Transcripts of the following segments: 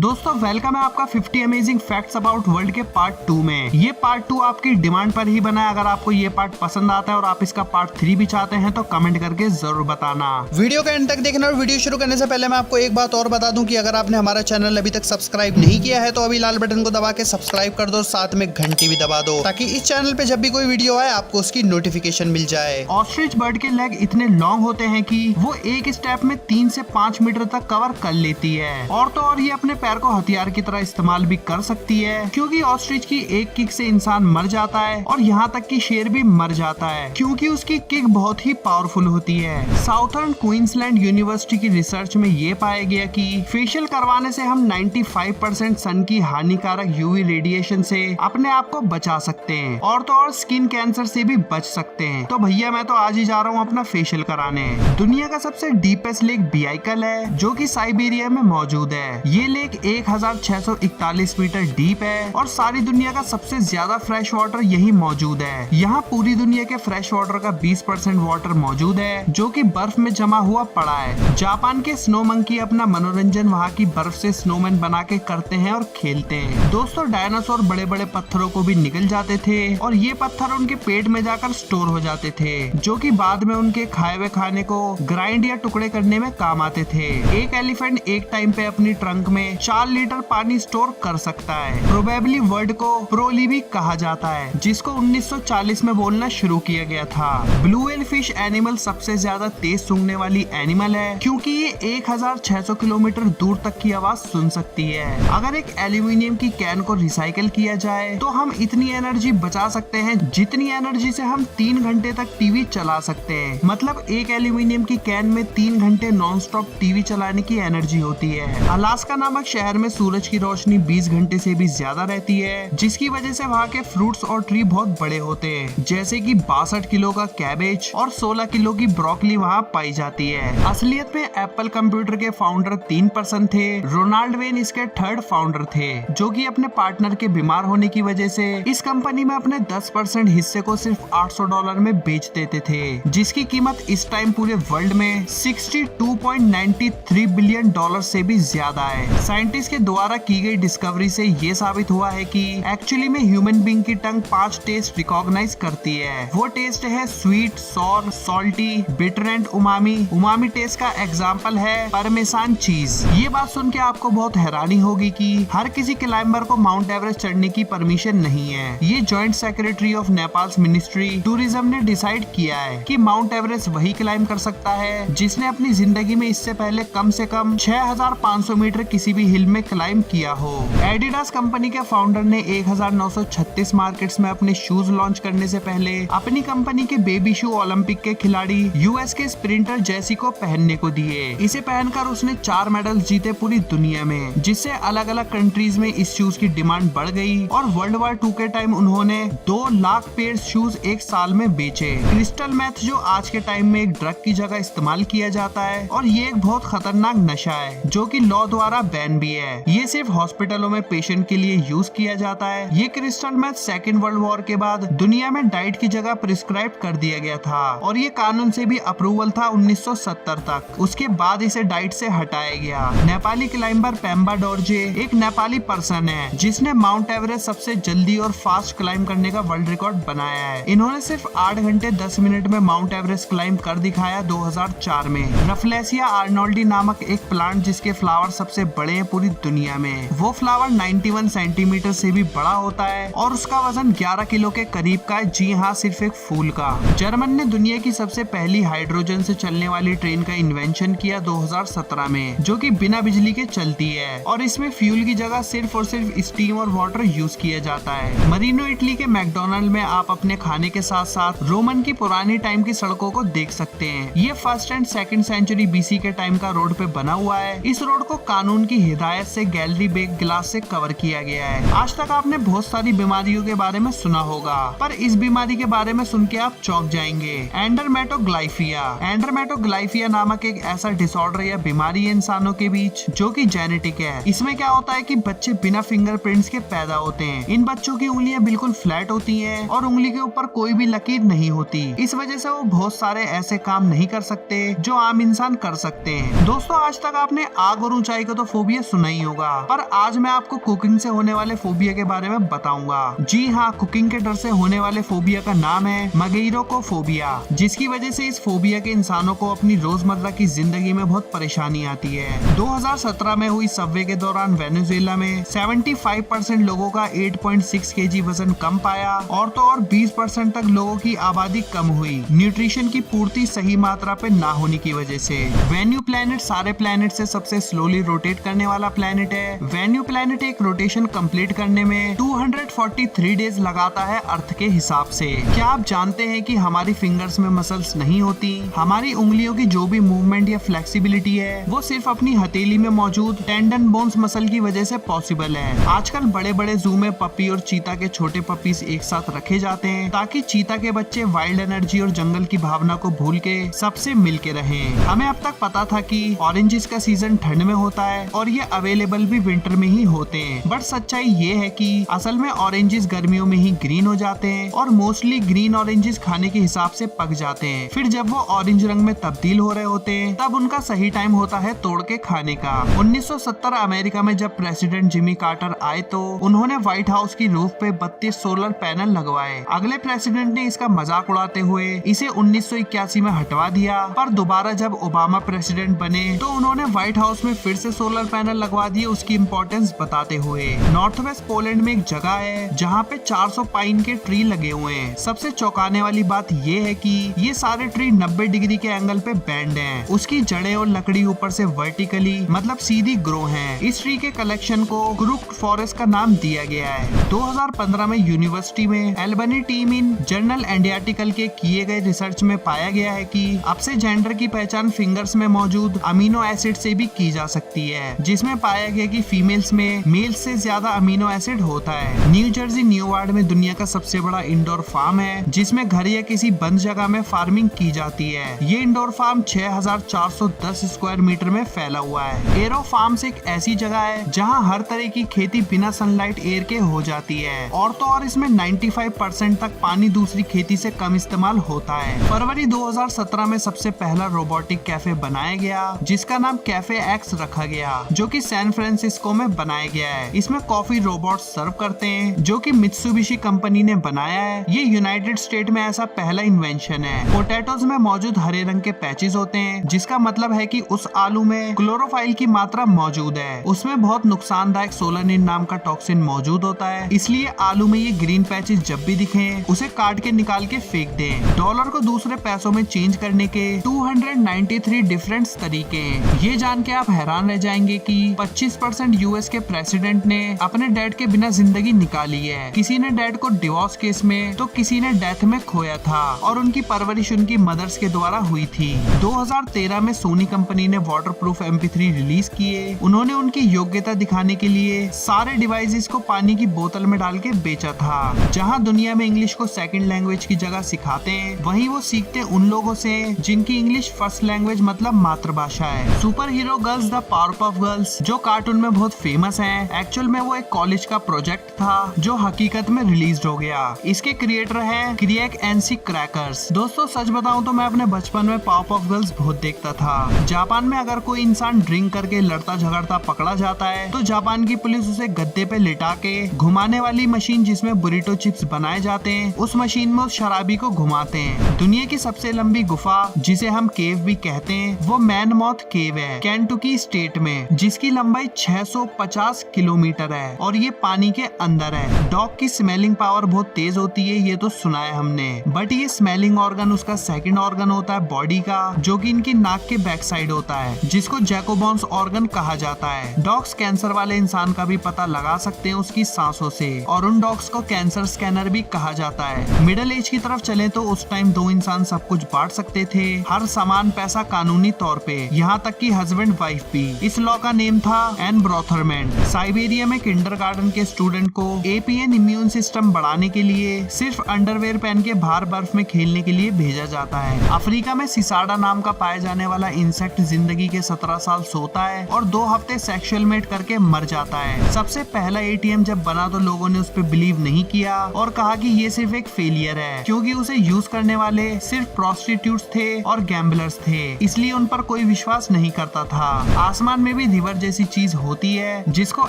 दोस्तों वेलकम है आपका 50 अमेजिंग फैक्ट्स अबाउट वर्ल्ड के पार्ट 2 में। ये पार्ट 2 आपकी डिमांड पर ही बना है। अगर आपको ये पार्ट पसंद आता है और आप इसका पार्ट 3 भी चाहते हैं तो कमेंट करके जरूर बताना। वीडियो के एंड तक देखना और वीडियो शुरू करने से पहले मैं आपको एक बात और बता दूं कि अगर आपने हमारा चैनल अभी तक सब्सक्राइब नहीं किया है तो अभी लाल बटन को दबा के सब्सक्राइब कर दो, साथ में घंटी भी दबा दो ताकि इस चैनल पे जब भी कोई वीडियो आए आपको उसकी नोटिफिकेशन मिल जाए। ऑस्ट्रिच बर्ड के लेग इतने लॉन्ग होते हैं कि वो एक स्टेप में 3 से 5 मीटर तक कवर कर लेती है। और तो और ये अपने पैर को हथियार की तरह इस्तेमाल भी कर सकती है, क्योंकि ऑस्ट्रिच की एक किक से इंसान मर जाता है और यहाँ तक कि शेर भी मर जाता है, क्योंकि उसकी किक बहुत ही पावरफुल होती है। साउथर्न क्वींसलैंड यूनिवर्सिटी की रिसर्च में ये पाया गया कि फेशियल करवाने से हम 95% सन की हानिकारक यूवी रेडिएशन से अपने आप को बचा सकते हैं और तो और स्किन कैंसर से भी बच सकते हैं। तो भैया मैं तो आज ही जा रहा हूँ अपना फेशियल कराने। दुनिया का सबसे डीपेस्ट लेक बियाइकल है जो कि साइबेरिया में मौजूद है। ये लेक 1641 मीटर डीप है और सारी दुनिया का सबसे ज्यादा फ्रेश वाटर यही मौजूद है। यहाँ पूरी दुनिया के फ्रेश वाटर का 20% वाटर मौजूद है जो कि बर्फ में जमा हुआ पड़ा है। जापान के स्नो मंकी अपना मनोरंजन वहाँ की बर्फ से स्नोमैन बना के करते हैं और खेलते हैं। दोस्तों डायनासोर बड़े बड़े पत्थरों को भी निगल जाते थे और ये पत्थर उनके पेट में जाकर स्टोर हो जाते थे, जो कि बाद में उनके खाए हुए खाने को ग्राइंड या टुकड़े करने में काम आते थे। एक एलिफेंट एक टाइम पे अपनी ट्रंक में 4 लीटर पानी स्टोर कर सकता है। प्रोबेबली वर्ड को प्रोली भी कहा जाता है, जिसको 1940 में बोलना शुरू किया गया था। ब्लू व्हेल फिश एनिमल सबसे ज्यादा तेज सूंघने वाली एनिमल है, क्योंकि ये 1600 किलोमीटर दूर तक की आवाज सुन सकती है। अगर एक एल्यूमिनियम की कैन को रिसाइकिल किया जाए तो हम इतनी एनर्जी बचा सकते हैं जितनी एनर्जी से हम 3 घंटे तक टीवी चला सकते हैं। मतलब एक एल्यूमिनियम की कैन में 3 घंटे नॉन स्टॉप टीवी चलाने की एनर्जी होती है। अलास्का नामक शहर में सूरज की रोशनी 20 घंटे से भी ज्यादा रहती है, जिसकी वजह से वहाँ के फ्रूट्स और ट्री बहुत बड़े होते हैं, जैसे कि 62 किलो का कैबेज और 16 किलो की ब्रोकली वहाँ पाई जाती है। असलियत में एप्पल कंप्यूटर के फाउंडर 3 पर्सन थे। रोनाल्ड वेन इसके 3rd फाउंडर थे, जो कि अपने पार्टनर के बीमार होने की वजह से इस कंपनी में अपने 10% हिस्से को सिर्फ $800 में बेच देते थे, जिसकी कीमत इस टाइम पूरे वर्ल्ड में $62.93 बिलियन से भी ज्यादा है। साइंटिस्ट के द्वारा की गई डिस्कवरी से ये साबित हुआ है कि एक्चुअली में ह्यूमन बीइंग की टंग 5 टेस्ट रिकॉग्नाइज करती है। वो टेस्ट है sweet, sour, salty, bitter and umami. Umami taste का एग्जाम्पल है पार्मेसान चीज। ये बात सुन के आपको बहुत हैरानी होगी कि हर किसी क्लाइंबर को माउंट एवरेस्ट चढ़ने की परमिशन नहीं है। ये joint secretary of Nepal ministry tourism ने डिसाइड किया है कि माउंट एवरेस्ट वही क्लाइम कर सकता है जिसने अपनी जिंदगी में इससे पहले कम से कम 6500 मीटर किसी भी हिल में क्लाइम किया हो। एडिडास कंपनी के फाउंडर ने 1936 मार्केट्स में अपने शूज लॉन्च करने से पहले अपनी कंपनी के बेबी शू ओलंपिक के खिलाड़ी यूएस के स्प्रिंटर जेसी को पहनने को दिए। इसे पहनकर उसने 4 मेडल्स जीते पूरी दुनिया में, जिससे अलग अलग कंट्रीज में इस शूज की डिमांड बढ़ गई और वर्ल्ड वार 2 के टाइम उन्होंने 2 लाख पेयर शूज एक साल में बेचे। क्रिस्टल मेथ जो आज के टाइम में एक ड्रग की जगह इस्तेमाल किया जाता है और ये एक बहुत खतरनाक नशा है जो कि लॉ द्वारा बैन भी है। ये सिर्फ हॉस्पिटलों में पेशेंट के लिए यूज किया जाता है। ये crystal meth 2nd world war के बाद दुनिया में डाइट की जगह प्रिस्क्राइब कर दिया गया था और ये कानून से भी अप्रूवल था 1970 तक। उसके बाद इसे डाइट से हटाया गया। नेपाली क्लाइंबर पेम्बा डोरजे एक नेपाली पर्सन है जिसने माउंट एवरेस्ट सबसे जल्दी और फास्ट क्लाइम करने का वर्ल्ड रिकॉर्ड बनाया है। इन्होंने सिर्फ 8 घंटे 10 मिनट में माउंट एवरेस्ट क्लाइम कर दिखाया 2004 में। रफलेसिया आर्नोल्डी नामक एक प्लांट जिसके फ्लावर सबसे बड़े हैं पूरी दुनिया में। वो फ्लावर 91 सेंटीमीटर से भी बड़ा होता है और उसका वजन 11 किलो के करीब का है। जी हाँ, सिर्फ एक फूल का। जर्मन ने दुनिया की सबसे पहली हाइड्रोजन से चलने वाली ट्रेन का इन्वेंशन किया 2017 में, जो कि बिना बिजली के चलती है और इसमें फ्यूल की जगह सिर्फ और सिर्फ स्टीम और वाटर यूज किया जाता है। मरीनो इटली के मैकडोनल्ड में आप अपने खाने के साथ साथ रोमन की पुरानी टाइम की सड़कों को देख सकते हैं। ये 1st and 2nd century BC के टाइम का रोड पे बना हुआ है। इस रोड को कानून की हिदायत से गैलरी बेक ग्लास से कवर किया गया है। आज तक आपने बहुत सारी बीमारियों के बारे में सुना होगा, पर इस बीमारी के बारे में सुन के आप चौंक जाएंगे। एंडरमेटोग्लाइफिया। एंडरमेटोग्लाइफिया नामक एक ऐसा डिसऑर्डर या बीमारी है इंसानों के बीच जो कि जेनेटिक है। इसमें क्या होता है कि बच्चे बिना फिंगरप्रिंट्स के पैदा होते हैं। इन बच्चों की उंगलियां बिल्कुल फ्लैट होती हैं और उंगली के ऊपर कोई भी लकीर नहीं होती। इस वजह से वो बहुत सारे ऐसे काम नहीं कर सकते जो आम इंसान कर सकते हैं। दोस्तों आज तक आपने आग और ऊंचाई का तो फोबिया सुना ही होगा, पर आज मैं आपको कुकिंग से होने वाले फोबिया के बारे में बताऊंगा। जी हाँ, कुकिंग के डर से होने वाले फोबिया का नाम है मगैरोकोफोबिया, जिसकी वजह से इस फोबिया के इंसानों को अपनी रोजमर्रा की जिंदगी में बहुत परेशानी आती है। 2017 में हुई सर्वे के दौरान वेनेजुएला में 75% लोगों का 8.6 kg वजन कम पाया और तो और 20% तक लोगों की आबादी कम हुई, न्यूट्रिशन की पूर्ति सही मात्रा पे ना होने की वजह से। वेन्यू प्लैनेट सारे प्लैनेट से सबसे स्लोली रोटेट करने वाला प्लैनेट है। वेन्यू प्लैनेट एक रोटेशन कंप्लीट करने में 243 डेज लगाता है अर्थ के हिसाब से। क्या आप जानते हैं कि हमारी फिंगर्स में मसल्स नहीं होती? हमारी उंगलियों की जो भी मूवमेंट या फ्लेक्सिबिलिटी है वो सिर्फ अपनी हथेली में मौजूद टेंडन बोन्स मसल की वजह से पॉसिबल है। आजकल बड़े बड़े जू में पपी और चीता के छोटे पपीज एक साथ रखे जाते हैं ताकि चीता के बच्चे वाइल्ड एनर्जी और जंगल की भावना को भूल के सबसे मिल के रहें। हमें अब तक पता था कि ऑरेंजेस का सीजन ठंड में होता है और ये अवेलेबल भी विंटर में ही होते हैं, बट सच्चाई ये है कि असल में ऑरेंजेस गर्मियों में ही ग्रीन हो जाते हैं और मोस्टली ग्रीन ऑरेंजेस खाने के हिसाब से पक जाते हैं। फिर जब वो ऑरेंज रंग में तब्दील हो रहे होते हैं तब उनका सही टाइम होता है तोड़ के खाने का। 1970 अमेरिका में जब प्रेसिडेंट जिमी कार्टर आए तो उन्होंने व्हाइट हाउस की रूफ पे 32 सोलर पैनल लगवाए। अगले प्रेसिडेंट ने इसका मजाक उड़ाते हुए इसे 1981 में हटवा दिया, पर दोबारा जब ओबामा प्रेसिडेंट बने तो उन्होंने व्हाइट हाउस में फिर से सोलर पैनल लगवा दिए, उसकी इम्पोर्टेंस बताते हुए। नॉर्थ वेस्ट पोलैंड में एक जगह है जहाँ पे 400 पाइन के ट्री लगे हुए हैं। सबसे चौंकाने वाली बात ये है कि ये सारे ट्री 90 डिग्री के एंगल पे बैंड हैं। उसकी जड़ें और लकड़ी ऊपर से वर्टिकली मतलब सीधी ग्रो हैं। इस ट्री के कलेक्शन को क्रूक्ड फॉरेस्ट का नाम दिया गया है। 2015 में यूनिवर्सिटी में एल्बनी टीम इन जर्नल एंडियाटिकल के किए गए रिसर्च में पाया गया है कि अब से जेंडर की पहचान फिंगर्स में मौजूद अमीनो एसिड से भी की जा सकती है, जिसमें पाया गया कि फीमेल्स में मेल्स से ज्यादा अमीनो एसिड होता है। न्यू जर्सी न्यूवार्ड में दुनिया का सबसे बड़ा इंडोर फार्म है जिसमें घर या किसी बंद जगह में फार्मिंग की जाती है। ये इंडोर फार्म 6410 स्क्वायर मीटर में फैला हुआ है। एरो फार्म्स एक ऐसी जगह है जहाँ हर तरह की खेती बिना सनलाइट एयर के हो जाती है और तो और इसमें 95% तक पानी दूसरी खेती से कम इस्तेमाल होता है। फरवरी 2017 में सबसे पहला रोबोटिक कैफे बनाया गया जिसका नाम कैफे एक्स रखा गया, जो कि सैन फ्रांसिस्को में बनाया गया है। इसमें कॉफी रोबोट सर्व करते हैं जो कि मित्सुबिशी कंपनी ने बनाया है। ये यूनाइटेड स्टेट में ऐसा पहला इन्वेंशन है। पोटैटोज में मौजूद हरे रंग के पैचेस होते हैं जिसका मतलब है कि उस आलू में क्लोरोफाइल की मात्रा मौजूद है। उसमें बहुत नुकसानदायक सोलानिन नाम का टॉक्सिन मौजूद होता है, इसलिए आलू में ये ग्रीन पैचेस जब भी दिखे उसे काट के निकाल के फेंक दें। डॉलर को दूसरे पैसों में चेंज करने के 293 डिफरेंट तरीके हैं। ये जान के आप हैरान रह जाएंगे कि 25% यूएस के प्रेसिडेंट ने अपने डैड के बिना जिंदगी निकाली है। किसी ने डैड को डिवोर्स केस में तो किसी ने डेथ में खोया था और उनकी परवरिश उनकी मदर्स के द्वारा हुई थी। 2013 में सोनी कंपनी ने वाटरप्रूफ MP3 रिलीज किए। उन्होंने उनकी योग्यता दिखाने के लिए सारे डिवाइसेस को पानी की बोतल में डाल के बेचा था। जहां दुनिया में इंग्लिश को सेकंड लैंग्वेज की जगह सिखाते हैं, वहीं वो सीखते उन लोगों से जिनकी इंग्लिश फर्स्ट लैंग्वेज मतलब मातृभाषा है। Super hero girls the Powerpuff girls जो कार्टून में बहुत फेमस है, एक्चुअल में वो एक कॉलेज का प्रोजेक्ट था जो हकीकत में रिलीज हो गया। इसके क्रिएटर है क्रिएक एनसी क्रैकर्स। दोस्तों सच बताऊं तो मैं अपने बचपन में पावरपफ गर्ल्स बहुत देखता था। जापान में अगर कोई इंसान ड्रिंक करके लड़ता झगड़ता पकड़ा जाता है तो जापान की पुलिस उसे गद्दे पे लिटा के घुमाने वाली मशीन जिसमें बुरिटो चिप्स बनाए जाते हैं उस मशीन में उस शराबी को घुमाते हैं। दुनिया की सबसे लंबी गुफा जिसे हम केव भी कहते हैं वो मैनमौथ केव है केंटुकी स्टेट में, जिसकी लंबाई 650 किलोमीटर है और ये पानी के अंदर है। डॉग की स्मेलिंग पावर बहुत तेज होती है, ये तो सुना है हमने, बट ये स्मेलिंग ऑर्गन उसका सेकंड ऑर्गन होता है बॉडी का, जो कि इनकी नाक के बैक साइड होता है, जिसको जैकोबॉन्स ऑर्गन कहा जाता है। डॉग्स कैंसर वाले इंसान का भी पता लगा सकते हैं उसकी सांसों से, और उन डॉग्स को कैंसर स्कैनर भी कहा जाता है। मिडिल एज की तरफ चले तो उस टाइम दो इंसान सब कुछ बांट सकते थे, हर सामान पैसा कानूनी तौर पे, यहाँ तक कि हस्बैंड वाइफ भी। इस लॉ का नेम था एनब्रोथरमेंट। साइबेरिया में किंडरगार्टन के स्टूडेंट को APN इम्यून सिस्टम बढ़ाने के लिए सिर्फ अंडरवेयर पहन के बाहर बर्फ में खेलने के लिए भेजा जाता है। अफ्रीका में सिसाडा नाम का पाया जाने वाला इंसेक्ट जिंदगी के 17 साल सोता है और 2 हफ्ते सेक्सुअल मेट करके मर जाता है। सबसे पहला ATM जब बना तो लोगों ने उस पर बिलीव नहीं किया और कहा कि ये सिर्फ एक फेलियर है, क्योंकि उसे यूज करने वाले सिर्फ प्रोस्टिट्यूट्स थे और गैम्बलर्स थे, इसलिए उन पर कोई विश्वास नहीं करता था। आसमान में भी रिवर जैसी चीज होती है जिसको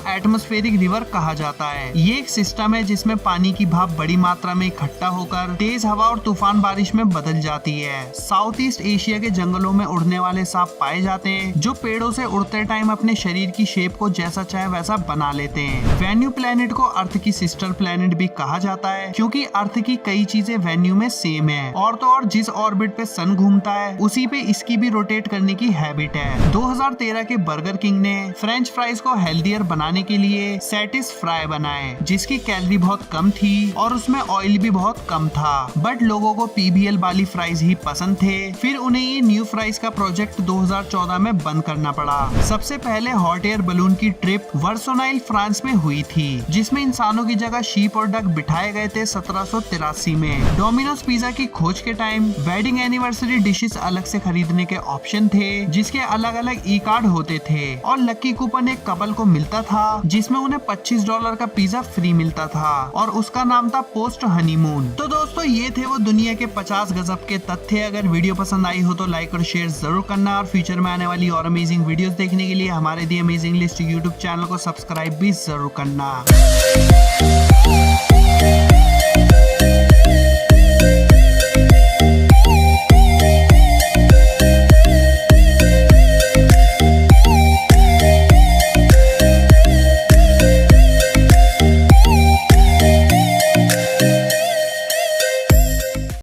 एटमॉस्फेरिक रिवर कहा जाता है। ये एक सिस्टम है जिसमें पानी की भाप बड़ी मात्रा में इकट्ठा होकर तेज हवा और तूफान बारिश में बदल जाती है। साउथ ईस्ट एशिया के जंगलों में उड़ने वाले सांप पाए जाते हैं जो पेड़ों से उड़ते टाइम अपने शरीर की शेप को जैसा चाहे वैसा बना लेते हैं। वेन्यू प्लेनेट को अर्थ की सिस्टर प्लेनेट भी कहा जाता है क्योंकि अर्थ की कई चीजें वेन्यू में सेम है। और तो और जिस ऑर्बिट पे सन घूमता है उसी पे इसकी भी रोटेट करने की हैबिट है। 2013 के बर्गर किंग ने फ्रेंच फ्राइज को हेल्दियर बनाने के लिए सैटिस फ्राई बनाए जिसकी कैलोरी बहुत कम थी और उसमें ऑयल भी बहुत कम था। बट लोगों को PBL वाली फ्राइज ही पसंद थे। फिर उन्हें ये न्यू फ्राइज का प्रोजेक्ट 2014 में बंद करना पड़ा। सबसे पहले हॉट एयर बलून की ट्रिप वर्सोनाइल फ्रांस में हुई थी जिसमें इंसानों की जगह शीप और डक बिठाए गए थे 1783 में। डोमिनोज पिज्जा की खोज के टाइम वेडिंग एनिवर्सरी डिशेस अलग से खरीदने के ऑप्शन थे जिसके अलग अलग ई कार्ड होते थे और लकी कूपन एक कपल को मिलता था जिसमें उन्हें $25 का पिज्जा फ्री मिलता था और उसका नाम था पोस्ट हनीमून। तो दोस्तों ये थे वो दुनिया के 50 गजब के तथ्य। अगर वीडियो पसंद आई हो तो लाइक और शेयर जरूर करना और फ्यूचर में आने वाली और अमेजिंग वीडियोस देखने के लिए हमारे दी अमेजिंग लिस्ट यूट्यूब चैनल को सब्सक्राइब भी जरूर करना।